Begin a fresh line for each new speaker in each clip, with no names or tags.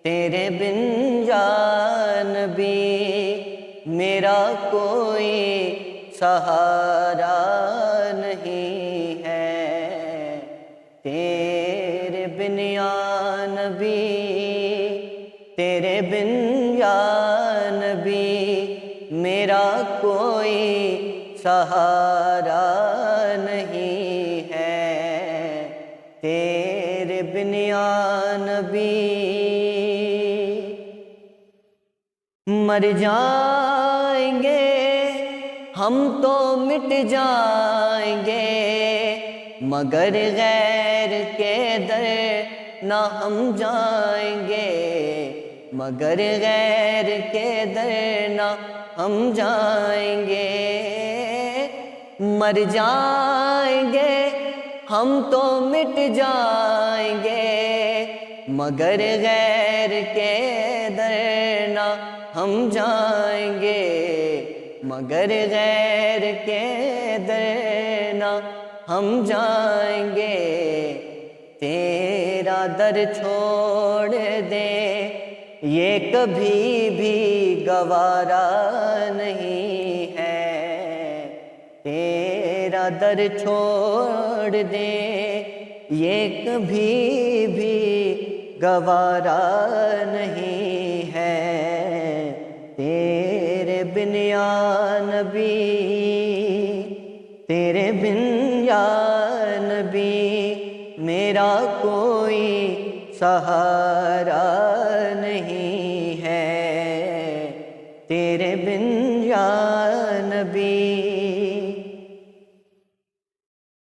تیرے بن یا نبی میرا کوئی سہارا نہیں ہے، تیرے بن یا نبی، تیرے بن یا نبی میرا کوئی سہارا نہیں ہے، تیرے بن یا نبی۔ مر جائیں گے ہم تو مٹ جائیں گے، مگر غیر کے در نہ ہم جائیں گے، مگر غیر کے در نہ ہم جائیں گے۔ مر جائیں گے ہم تو مٹ جائیں گے، مگر غیر کے در نہ ہم جائیں گے، مگر غیر کے در نہ ہم جائیں گے۔ تیرا در چھوڑ دیں یہ کبھی بھی گوارا نہیں ہے، تیرا در چھوڑ دیں یہ کبھی بھی گوارا نہیں ہے، تیرے بن یا نبی، تیرے بن یا نبی میرا کوئی سہارا نہیں ہے، تیرے بن یا نبی۔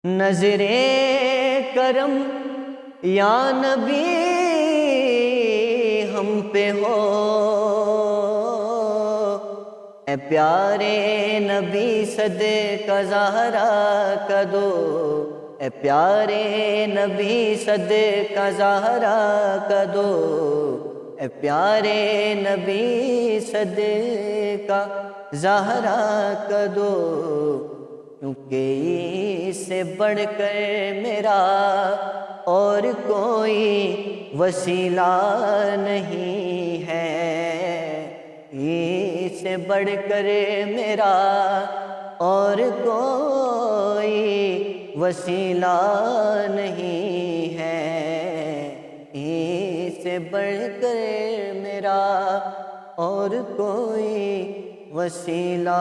نظر کرم یا نبی ہم پہ ہو، اے پیارے نبی صدقہ زہرا کا دو، اے پیارے نبی صدقہ زہرا کا دو، اے پیارے نبی صدقہ زہرا کا دو، کیونکہ اس سے بڑھ کر میرا اور کوئی وسیلہ نہیں ہے، اس سے بڑھ کر میرا اور کوئی وسیلہ نہیں ہے، اس سے بڑھ کر میرا اور کوئی وسیلہ